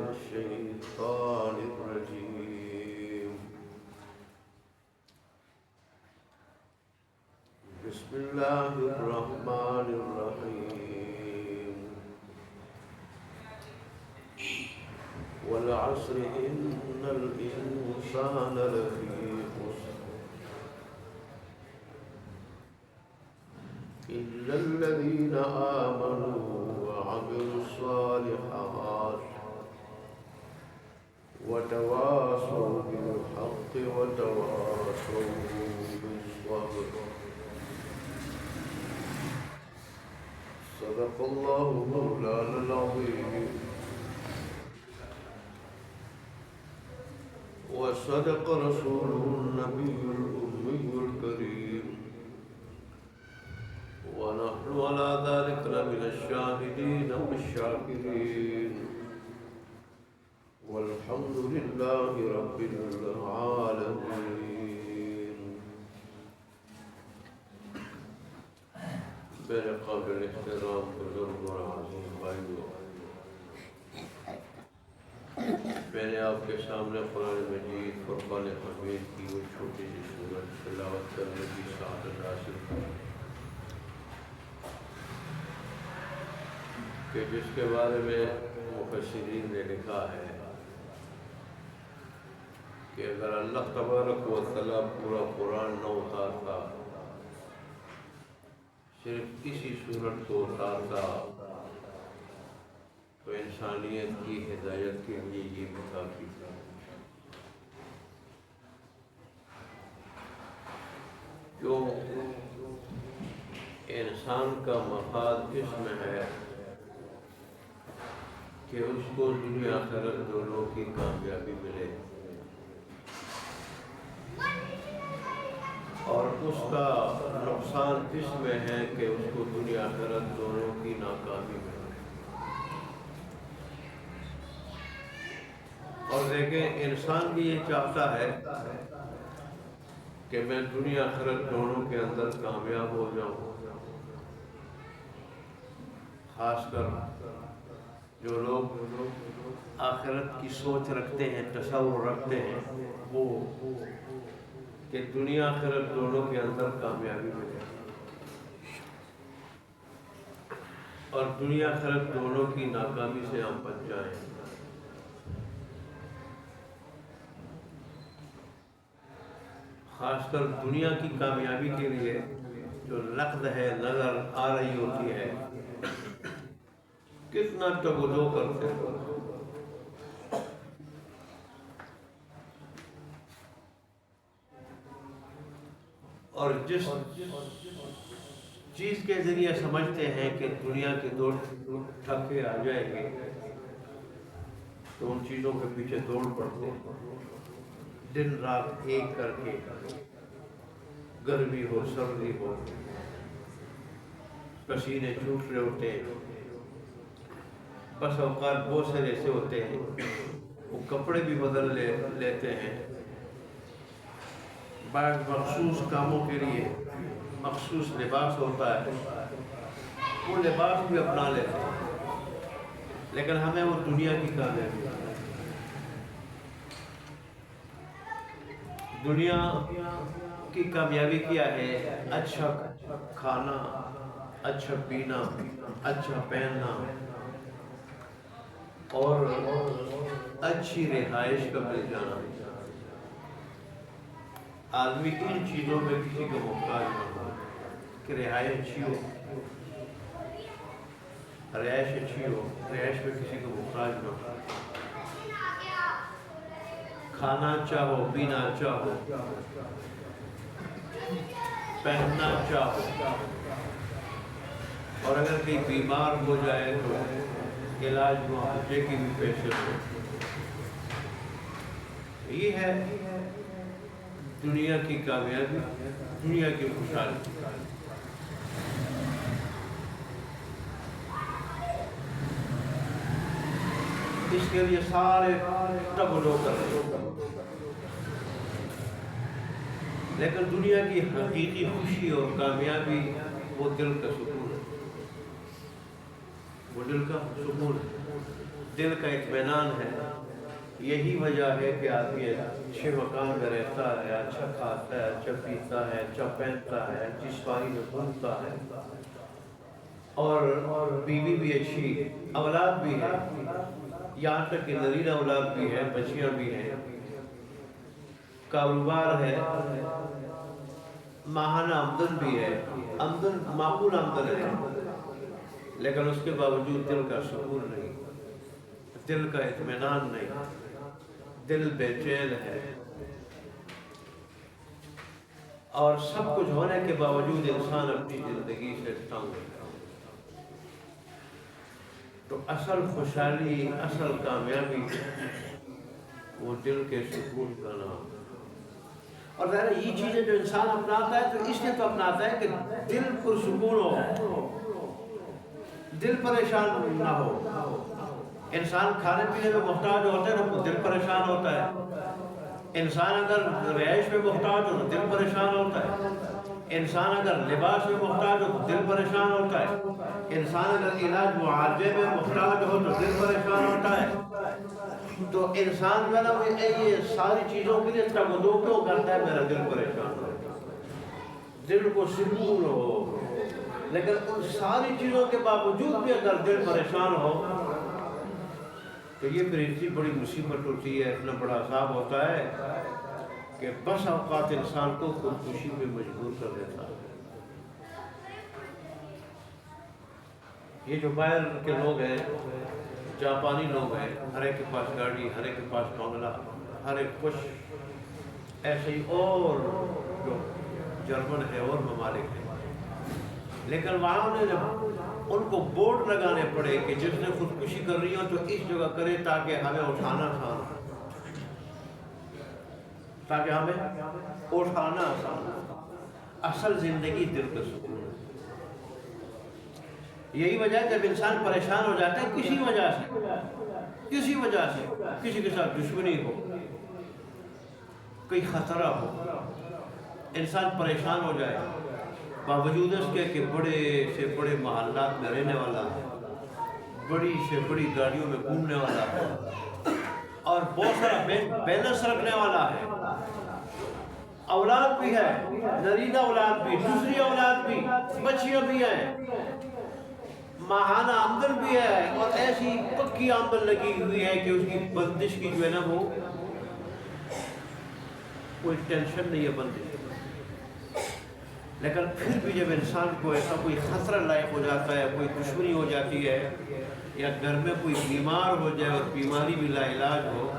الشيطان الرجيم بسم الله الرحمن الرحيم والعصر إن الإنسان لفي خسر إلا الذين آمنوا وعملوا الصالحات وتواصوا بالحق وتواصوا بالصبر صدق الله مولانا العظيم وصدق رسوله النبي الأمي الكريم ونحن على ذلك لمن الشاهدين والشاكرين والحمد لله رب العالمين. میرے قابل احترام بزرگ اور عظیم بھائیوں، میں نے آپ کے سامنے قرآن مجید فرقان حمید کی وہ چھوٹی سی سورت تلاوت کرنے کی سعادت حاصل کی کہ جس کے بارے میں مفسرین نے لکھا ہے کہ اگر اللہ تبارک و تعالیٰ پورا قرآن نہ اتارتا، صرف اسی صورت کو اتارتا، تو انسانیت کی ہدایت کے لیے یہ کافی تھا۔ جو انسان کا مفاد اس میں ہے کہ اس کو دنیا آخرت دونوں کی کامیابی ملے، اور اس کا نقصان اس میں ہے کہ اس کو دنیا آخرت دونوں کی ناکامی ملے۔ اور دیکھیں، انسان بھی یہ چاہتا ہے کہ میں دنیا آخرت دونوں کے اندر کامیاب ہو جاؤں، خاص کر جو لوگ آخرت کی سوچ رکھتے ہیں، تصور رکھتے ہیں، وہ کہ دنیا آخرت دونوں کے اندر کامیابی ملے اور دنیا آخرت دونوں کی ناکامی سے ہم بچ جائیں۔ خاص کر دنیا کی کامیابی کے لیے جو نقد ہے، نظر آ رہی ہوتی ہے، کتنا تگودو کرتے ہیں۔ اور جس چیز کے ذریعے سمجھتے ہیں کہ دنیا کے دو ٹھپے آ جائیں گے، تو ان چیزوں کے پیچھے دوڑ پڑتے ہیں، دن رات ایک کر کے، گرمی ہو سردی ہو، پسینے چھوٹ رہے ہوتے ہیں، بس اوقات بہت سے ایسے ہوتے ہیں وہ کپڑے بھی بدل لیتے ہیں، بعض مخصوص کاموں کے لیے مخصوص لباس ہوتا ہے، وہ لباس بھی اپنا لیتے ہیں، لیکن ہمیں وہ دنیا کی کامیابی، دنیا کی کامیابی کیا ہے؟ اچھا کھانا، اچھا پینا، اچھا پہننا اور اچھی رہائش کا مل جانا۔ آدمی ان چیزوں میں کسی کو محتاج نہ ہو، کہ رہائش اچھی ہو، رہائش اچھی ہو، رہائش میں کسی کو محتاج نہ ہو، کھانا اچھا ہو، پینا اچھا ہو، پہننا اچھا ہو، اور اگر کہیں بیمار ہو جائے تو علاج معالجے کی بھی پیسے ہو۔ یہ ہے دنیا کی کامیابی، دنیا کی خوشحالی۔ اس کے لیے سارے تبدو کر رہے ہیں، لیکن دنیا کی حقیقی خوشی اور کامیابی وہ دل کا سکون ہے، وہ دل کا سکون ہے۔ دل کا اطمینان ہے. یہی وجہ ہے کہ آدمی اچھے مکان میں رہتا ہے، اچھا کھاتا ہے، اچھا پیتا ہے، اچھا پہنتا ہے، جس پانی میں گھومتا ہے، اور بیوی بھی اچھی، اولاد بھی ہے، یہاں تک کہ نرینہ اولاد بھی ہے، بچیاں بھی ہیں، کاروبار ہے، ماہانہ آمدن بھی ہے، آمدن معقول آمدن ہے، لیکن اس کے باوجود دل کا سکون نہیں، دل کا اطمینان نہیں، دل بے چین ہے. اور سب کچھ ہونے کے باوجود انسان اپنی زندگی سے تنگ ہے. تو اصل خوشحالی، اصل کامیابی وہ دل کے سکون کا نام. اور ظاہر ہے یہ چیزیں جو انسان اپناتا ہے تو اس لیے تو اپناتا ہے کہ دل کو سکون ہو، دل پریشان نہ ہو. انسان کھانے پینے میں محتاج ہوتا ہے تو دل پریشان ہوتا ہے. انسان اگر رہائش میں محتاج ہو تو دل پریشان ہوتا ہے. انسان اگر لباس میں محتاج ہو تو دل پریشان ہوتا ہے. انسان اگر علاج معالجے میں محتاج ہو تو دل پریشان ہوتا ہے. تو انسان جو ہے نا یہ ساری چیزوں کے لیے تگدو کیوں کرتا ہے؟ میرا دل پریشان ہو، دل کو سکون ہو. لیکن ان ساری چیزوں کے باوجود بھی اگر دل پریشان ہو تو یہ پھر اتنی بڑی مصیبت ہوتی ہے، اتنا بڑا عذاب ہوتا ہے کہ بس اوقات انسان کو خودکشی میں مجبور کر دیتا ہے. یہ جو باہر کے لوگ ہیں، جاپانی لوگ ہیں، ہر ایک کے پاس گاڑی، ہر ایک کے پاس بنگلہ، ہر ایک کچھ، ایسے ہی اور جو جرمن ہے اور ممالک ہیں. لیکن وہاں انہیں جب ان کو بورڈ لگانے پڑے کہ جس نے خودکشی کر رہی ہو تو اس جگہ کرے تاکہ ہمیں اٹھانا آسان ہو، تاکہ ہمیں اٹھانا آسان ہو. اصل زندگی دل کا سکون ہے. یہی وجہ ہے جب انسان پریشان ہو جاتا ہے کسی وجہ سے، کسی کے ساتھ دشمنی ہو، کوئی خطرہ ہو، انسان پریشان ہو جائے، باوجود اس کے کہ بڑے سے بڑے محلات میں رہنے والا ہے، بڑی سے بڑی گاڑیوں میں گھومنے والا ہے، اور بہت سارا بیلنس رکھنے والا ہے، اولاد بھی ہے، نرینہ اولاد بھی، دوسری اولاد بھی، بچیاں بھی ہیں، ماہانہ آمدن بھی ہے، اور ایسی پکی آمدن لگی ہوئی ہے کہ اس کی بندش کی جو ہے نا وہ کوئی ٹینشن نہیں ہے بندش. لیکن پھر بھی جب انسان کو ایسا کوئی خطرہ لائق ہو جاتا ہے، کوئی دشمنی ہو جاتی ہے، یا گھر میں کوئی بیمار ہو جائے اور بیماری بھی لا علاج ہو،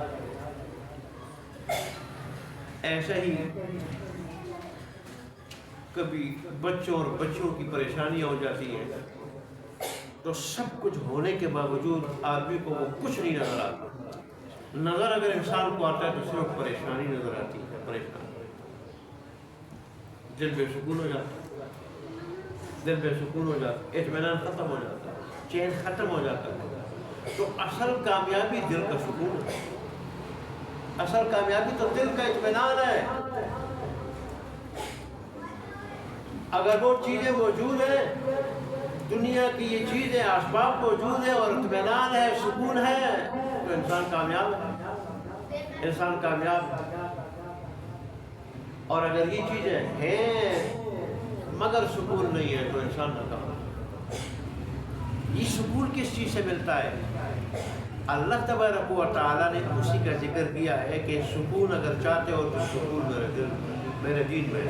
ایسا ہی کبھی بچوں اور بچوں کی پریشانیاں ہو جاتی ہیں، تو سب کچھ ہونے کے باوجود آدمی کو وہ کچھ نہیں نظر آتا. نظر اگر انسان کو آتا ہے تو صرف پریشانی نظر آتی ہے، پریشانی. دل بے سکون ہو جاتا ہے، دل بے سکون ہو جاتا ہے، اطمینان ختم ہو جاتا ہے، چین ختم ہو جاتا ہے. تو اصل کامیابی دل کا سکون ہے، اصل کامیابی تو دل کا اطمینان ہے. اگر وہ چیزیں موجود ہیں، دنیا کی یہ چیزیں، اسباب موجود ہیں اور اطمینان ہے، سکون ہے، تو انسان کامیاب ہے، انسان کامیاب ہے. اور اگر یہ چیزیں ہیں مگر سکون نہیں ہے تو انسان ناکام ہے. یہ سکون کس چیز سے ملتا ہے؟ اللہ تبارک و تعالیٰ نے اسی کا ذکر کیا ہے کہ سکون اگر چاہتے ہو تو سکون میرے دل میں، میرے دین میں،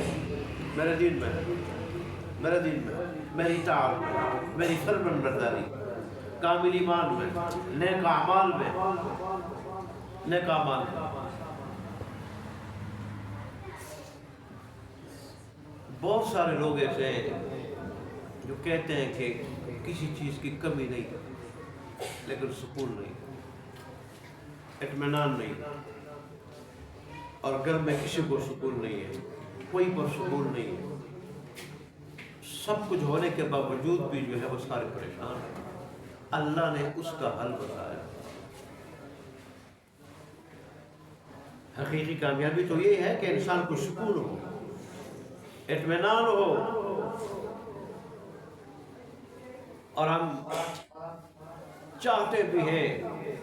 میرے دین میں، میرے دین میں، میری اطاعت میں، میری فرمان برداری، کامل ایمان میں، نیک اعمال میں، نیک اعمال میں. بہت سارے لوگ ایسے ہیں جو کہتے ہیں کہ کسی چیز کی کمی نہیں، لیکن سکون نہیں، اطمینان نہیں، اور گھر میں کسی کو سکون نہیں ہے، کوئی پر سکون نہیں ہے. سب کچھ ہونے کے باوجود بھی جو ہے وہ سارے پریشان ہیں. اللہ نے اس کا حل بتایا. حقیقی کامیابی تو یہ ہے کہ انسان کو سکون ہو، اطمینان ہو. اور ہم چاہتے بھی ہیں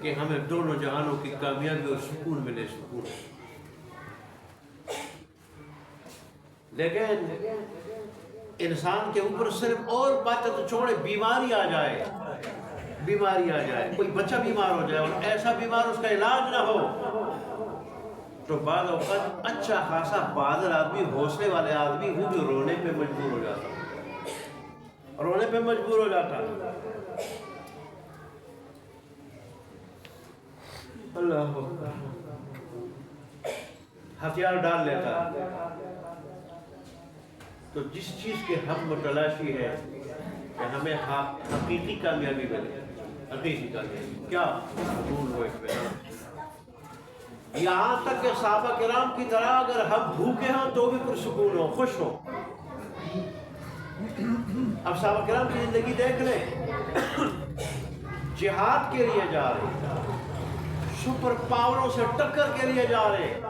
کہ ہمیں دونوں جہانوں کی کامیابی اور سکون ملے، سکون. لیکن انسان کے اوپر صرف اور باتیں تو چھوڑے، بیماری آ جائے، بیماری آ جائے، کوئی بچہ بیمار ہو جائے اور ایسا بیمار اس کا علاج نہ ہو، تو بعض اوقات اچھا خاصا بہادر آدمی، حوصلے والے آدمی وہ بھی رونے پہ مجبور ہو جاتا، رونے پہ مجبور ہو جاتا. اللہ ہتھیار ڈال لیتا. تو جس چیز کے ہم متلاشی ہے کہ ہمیں حقیقی کامیابی ملے، حقیقی کامیابی کیا سکون ہو اطمینان. یہاں تک کہ صحابہ کرام کی طرح اگر ہم بھوکے ہوں تو بھی پرسکون ہو، خوش ہو. اب صحابہ کرام کی زندگی دیکھ لیں، جہاد کے لیے جا رہے، سپر پاوروں سے ٹکر کے لیے جا رہے،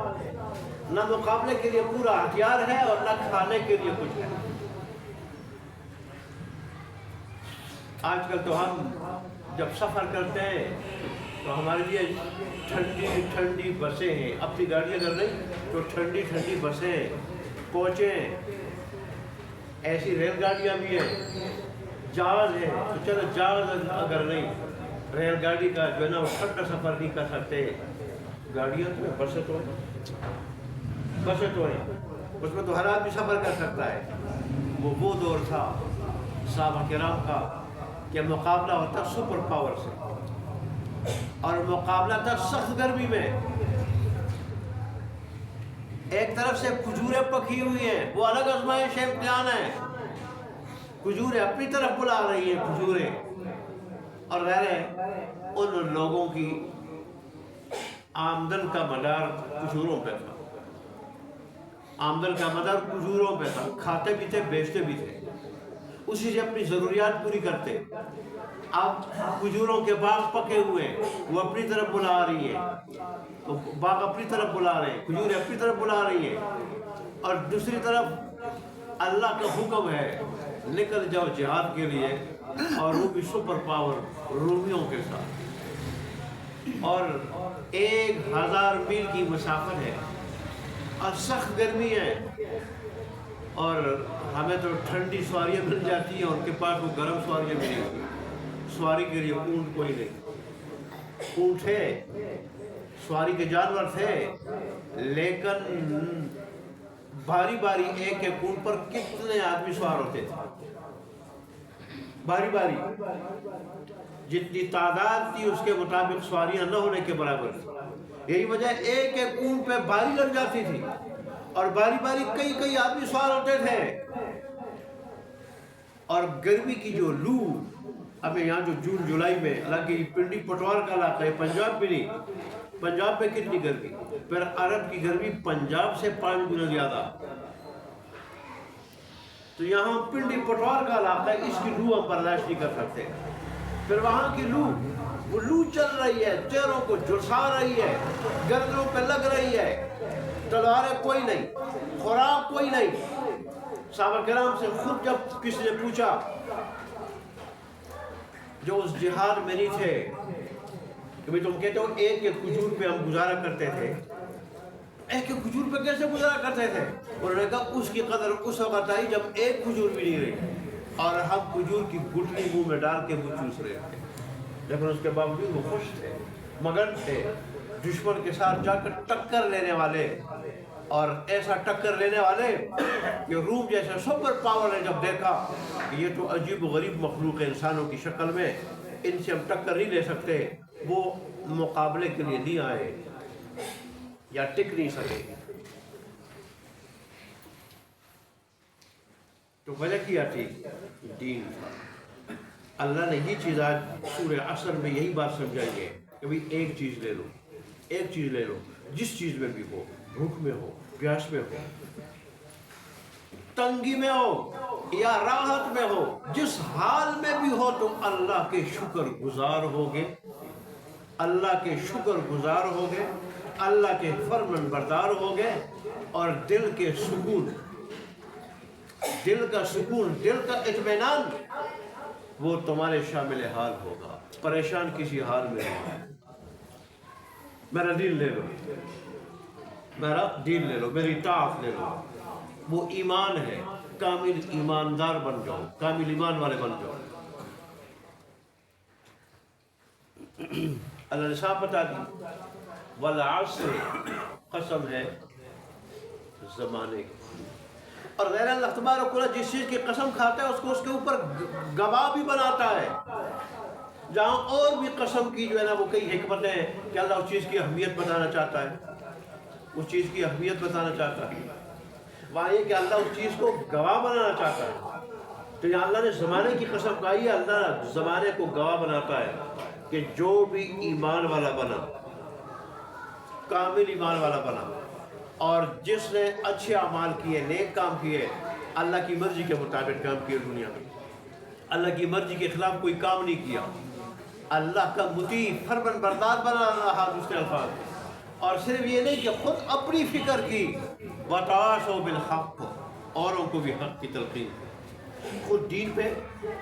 نہ مقابلے کے لیے پورا ہتھیار ہے اور نہ کھانے کے لیے کچھ ہے. آج کل تو ہم جب سفر کرتے ہیں تو ہمارے لیے ٹھنڈی ٹھنڈی بسیں ہیں، اپنی گاڑی اگر نہیں تو ٹھنڈی ٹھنڈی بسیں، کوچیں، ایسی ریل گاڑیاں بھی ہیں، جہاز ہے تو چلو جہاز اگر نہیں، ریل گاڑی کا جو ہے نا وہ ٹھنڈا سفر نہیں کر سکتے، گاڑیاں تو ہیں، بسیں تو ہیں، بسیں تو ہیں، اس میں تو ہر آدمی سفر کر سکتا ہے. وہ دور تھا صحابہ کرام کا کہ مقابلہ ہوتا سپر پاور سے، اور مقابلہ تھا سخت گرمی میں. ایک طرف سے کھجوریں پکی ہوئی ہیں، وہ الگ آزمائش ہے، امتحان ہے. کھجوریں اپنی طرف بلا رہی ہیں، کھجوریں، اور ان لوگوں کی آمدن کا مدار کھجوروں پہ تھا، آمدن کا مدار کھجوروں پہ تھا. کھاتے بھی تھے، بیچتے بھی تھے، اسی سے اپنی ضروریات پوری کرتے. اب کھجوروں کے باغ پکے ہوئے، وہ اپنی طرف بلا رہی ہیں، باغ اپنی طرف بلا رہے ہیں، کھجوریں اپنی طرف بلا رہی ہیں، اور دوسری طرف اللہ کا حکم ہے نکل جاؤ جہاد کے لیے، اور وہ بھی سپر پاور رومیوں کے ساتھ. اور 1000 میل کی مسافت ہے اور سخت گرمی ہے، اور ہمیں تو ٹھنڈی سواریاں مل جاتی ہیں، ان کے پاس وہ گرم سواریاں ملی ہوتی ہیں. سواری کے لیے اونٹ کوئی نہیں، اونٹ تھے، سواری کے جانور تھے، لیکن باری باری ایک ایک اونٹ پر کتنے آدمی سوار ہوتے تھے، باری باری، جتنی تعداد تھی اس کے مطابق سواریاں نہ ہونے کے برابر تھی. یہی وجہ ایک ایک اونٹ پہ باری لگ جاتی تھی، اور باری باری کئی کئی آدمی سوار ہوتے تھے. اور گرمی کی جو لو، اب یہاں جو جون جولائی میں، حالانکہ پنڈی پٹوار کا علاقہ ہے، پنجاب میں نہیں، پنجاب میں کتنی گرمی، پھر عرب کی گرمی پنجاب سے 5 گنا زیادہ. تو یہاں پنڈی پٹوار کا علاقہ ہے، اس کی لو ہم برداشت نہیں کر سکتے. پھر وہاں کی لو، وہ لو چل رہی ہے، چہروں کو جھلسا رہی ہے، گردنوں پہ لگ رہی ہے، تلواریں کوئی نہیں، خوراک کوئی نہیں. صحابہ کرام سے خود جب کسی نے پوچھا جو اس جہاد میں نہیں تھے کہ تم کہتے ہو ایک ایک کھجور پہ ہم گزارا کرتے تھے، ایک ایک کھجور پہ کیسے گزارا کرتے تھے؟ انہوں نے کہا اس کی قدر اس وقت آئی جب ایک کھجور بھی نہیں رہی، اور ہم کھجور کی گٹلی منہ میں ڈال کے وہ چوس رہے تھے. لیکن اس کے باوجود وہ خوش تھے، مگن تھے، دشمن کے ساتھ جا کر ٹکر لینے والے، اور ایسا ٹکر لینے والے کہ روم جیسے سپر پاور نے جب دیکھا کہ یہ تو عجیب و غریب مخلوق ہے انسانوں کی شکل میں، ان سے ہم ٹکر نہیں لے سکتے، وہ مقابلے کے لیے نہیں آئے یا ٹک نہیں سکے. تو وجہ کیا تھی؟ دین تھا. اللہ نے یہ چیز آج سورہ عصر میں یہی بات سمجھائی ہے کہ بھئی ایک چیز لے لو، ایک چیز لے لو، جس چیز میں بھی ہو، بھوک میں ہو، پیاس میں ہو، تنگی میں ہو یا راحت میں ہو، جس حال میں بھی ہو تم اللہ کے شکر گزار ہوگے، اللہ کے شکر گزار ہوگے، اللہ کے فرمان بردار ہوگے، اور دل کے سکون، دل کا سکون، دل کا اطمینان وہ تمہارے شامل حال ہوگا، پریشان کسی حال میں نہیں۔ میرا دین لے لو، میرا دین لے لو، میری اطاعت لے لو، وہ ایمان ہے، کامل ایماندار بن جاؤ، کامل ایمان والے بن جاؤ۔ اللہ نے صاحب بتا دی، والعصر، قسم ہے زمانے کی۔ اور غیر اللہ تبارک و تعالیٰ جس چیز کی قسم کھاتا ہے اس کو اس کے اوپر گواہ بھی بناتا ہے۔ جہاں اور بھی قسم کی جو ہے نا وہ کئی حکمتیں ہیں کہ اللہ اس چیز کی اہمیت بتانا چاہتا ہے، اس چیز کی اہمیت بتانا چاہتا ہے، وہاں یہ کہ اللہ اس چیز کو گواہ بنانا چاہتا ہے۔ تو یہاں اللہ نے زمانے کی قسم کھائی ہے، اللہ زمانے کو گواہ بناتا ہے کہ جو بھی ایمان والا بنا، کامل ایمان والا بنا، اور جس نے اچھے اعمال کیے، نیک کام کیے، اللہ کی مرضی کے مطابق کام کیے، دنیا میں اللہ کی مرضی کے خلاف کوئی کام نہیں کیا، اللہ کا مطیع فرمان بردار بنا رہا، دوسرے الفاظ۔ اور صرف یہ نہیں کہ خود اپنی فکر کی، وَتَوَاصَوْا بِالْحَقِّ، اوروں کو بھی حق کی تلقین کی، خود دین پہ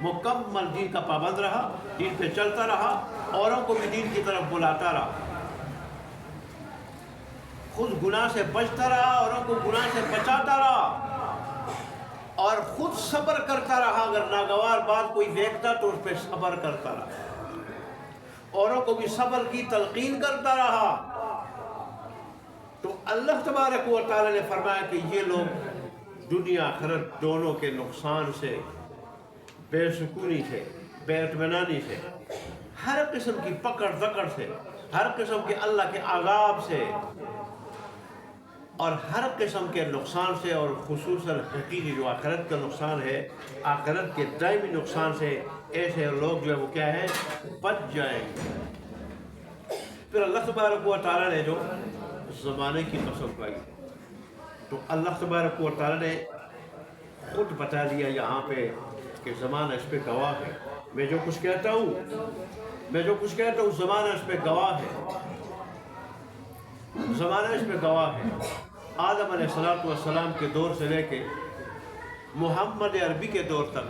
مکمل دین کا پابند رہا، دین پہ چلتا رہا، اوروں کو بھی دین کی طرف بلاتا رہا، خود گناہ سے بچتا رہا، اوروں کو گناہ سے بچاتا رہا، اور خود صبر کرتا رہا، اگر ناگوار بات کوئی دیکھتا تو اس پہ صبر کرتا رہا، اوروں کو بھی صبر کی تلقین کرتا رہا۔ تو اللہ تبارک و تعالی نے فرمایا کہ یہ لوگ دنیا آخرت دونوں کے نقصان سے، بے سکونی سے، بے اطمینانی سے، ہر قسم کی پکڑ دکڑ سے، ہر قسم کے اللہ کے عذاب سے، اور ہر قسم کے نقصان سے، اور خصوصاً حقیقی جو آخرت کا نقصان ہے، آخرت کے دائمی نقصان سے ایسے لوگ جو ہے وہ کیا ہے، بچ جائیں گے۔ پھر اللہ تبارک و تعالیٰ نے جو زمانے کی قسم کھائی، تو اللہ تبارک و تعالیٰ نے خود بتا دیا یہاں پہ کہ زمانہ اس پہ گواہ ہے، میں جو کچھ کہتا ہوں زمانہ اس پہ گواہ ہے، زمانہ اس پہ گواہ ہے۔ آدم علیہ السلام کے دور سے لے کے محمد عربی کے دور تک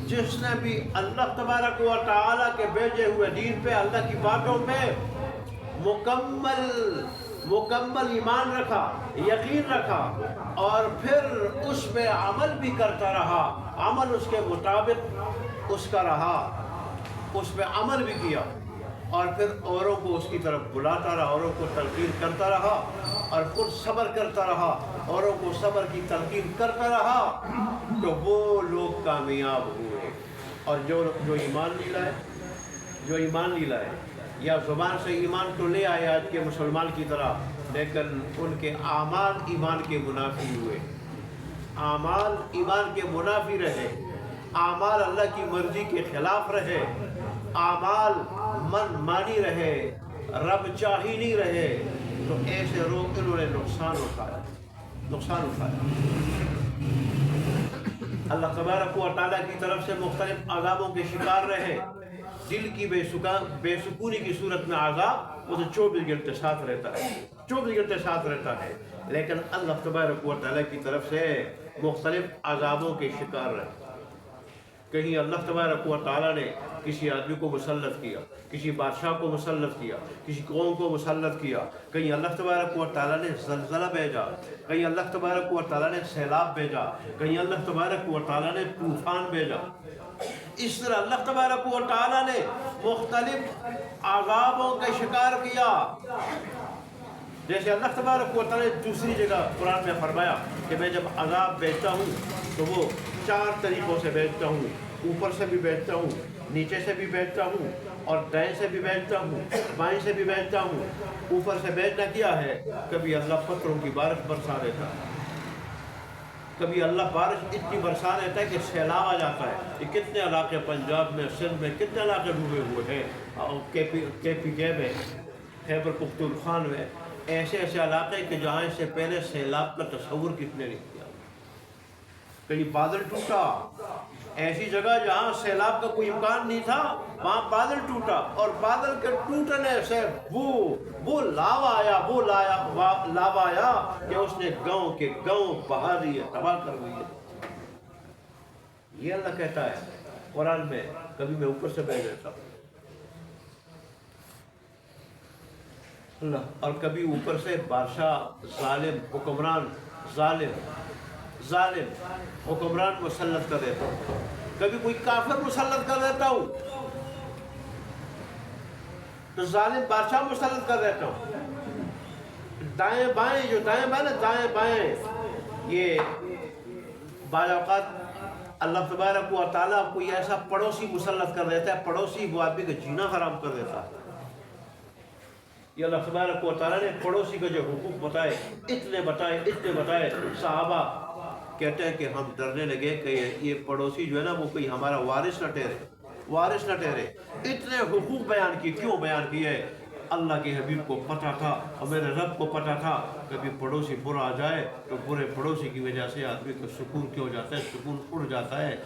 جس نے بھی اللہ تبارک و تعالیٰ کے بھیجے ہوئے دین پہ، اللہ کی باتوں پہ مکمل ایمان رکھا، یقین رکھا، اور پھر اس پہ عمل بھی کرتا رہا، عمل اس کے مطابق اس کا رہا، اس پہ عمل بھی کیا، اور پھر اوروں کو اس کی طرف بلاتا رہا، اوروں کو تلقین کرتا رہا، اور خود صبر کرتا رہا، اوروں کو صبر کی تلقین کرتا رہا، تو وہ لوگ کامیاب ہوئے۔ اور جو ایمان نہیں لائے یا زبان سے ایمان تو لے آئے آج کے مسلمان کی طرح، لیکن ان کے اعمال ایمان کے منافی ہوئے، اعمال ایمان کے منافی رہے، اعمال اللہ کی مرضی کے خلاف رہے، اعمال من مانی رہے، رب چاہی نہیں رہے، تو ایسے لوگ انہوں نے نقصان اٹھایا۔ اللہ تبارک و تعالیٰ کی طرف سے مختلف عذابوں کے شکار رہے، دل کی بے سکونی کی صورت میں عذاب وہ تو 24 گھنٹے ساتھ رہتا ہے، لیکن اللہ تبارک و تعالیٰ کی طرف سے مختلف عذابوں کے شکار رہے۔ کہیں اللہ تبارک و تعالیٰ نے کسی آدمی کو مسلط کیا، کسی بادشاہ کو مسلط کیا، کسی قوم کو مسلط کیا، کہیں اللہ تبارک و تعالیٰ نے زلزلہ بھیجا، کہیں اللہ تبارک و تعالیٰ نے سیلاب بھیجا، کہیں اللہ تبارک و تعالیٰ نے طوفان بھیجا۔ اس طرح اللہ تبارک و تعالیٰ نے مختلف عذابوں کا شکار کیا۔ جیسے اللہ تبارک و تعالیٰ نے دوسری جگہ قرآن میں فرمایا کہ میں جب عذاب بھیجتا ہوں تو وہ 4 طریقوں سے بھیجتا ہوں، اوپر سے بھی بھیجتا ہوں، نیچے سے بھی بھیجتا ہوں، اور دائیں سے بھی بھیجتا ہوں، بائیں سے بھی بھیجتا ہوں۔ اوپر سے بھیجنا کیا ہے؟ کبھی اللہ پتھروں کی بارش برسا دیتا ہے، کبھی اللہ بارش اتنی برسا دیتا ہے کہ سیلاب آ جاتا ہے۔ یہ کتنے علاقے پنجاب میں، سندھ میں کتنے علاقے ڈوبے ہوئے ہیں، کے پی کے میں، خیبر پختونخوا میں، ایسے علاقے کہ جہاں سے پہلے سیلاب کا تصور کتنے نہیں کیا۔ کہیں بادل ٹوٹا، ایسی جگہ جہاں سیلاب کا کوئی امکان نہیں تھا وہاں بادل ٹوٹا، اور بادل کے ٹوٹنے سے وہ لاوا آیا کہ اس نے گاؤں بہا دیے، تباہ کر دیے۔ یہ اللہ کہتا ہے قرآن میں کبھی میں اوپر سے بیٹھ جاتا ہوں اللہ، اور کبھی اوپر سے بادشاہ ظالم حکمران ظالم حکمران مسلط کر دیتا ہوں، کبھی کوئی کافر مسلط کر دیتا ہوں، تو ظالم بادشاہ مسلط کر دیتا ہوں، دائیں بائیں جو دائیں بائیں نا دائیں بائیں، یہ بعض اوقات اللہ تبارک و تعالیٰ کوئی ایسا پڑوسی مسلط کر دیتا ہے، پڑوسی وہ آدمی کا جینا حرام کر دیتا ہے۔ یہ اللہ تبارک و تعالیٰ نے پڑوسی کا جو حقوق بتائے اتنے بتائے، صحابہ کہتے ہیں کہ ہم ڈرنے لگے کہ یہ پڑوسی جو ہے نا وہ کوئی ہمارا وارث نہ ٹھہرے، اتنے حقوق بیان کی، کیوں بیان کیے؟ اللہ کے حبیب کو پتہ تھا اور میرے رب کو پتہ تھا کبھی پڑوسی برا آ جائے تو برے پڑوسی کی وجہ سے آدمی کو سکون کیوں جاتا ہے، سکون اڑ جاتا ہے،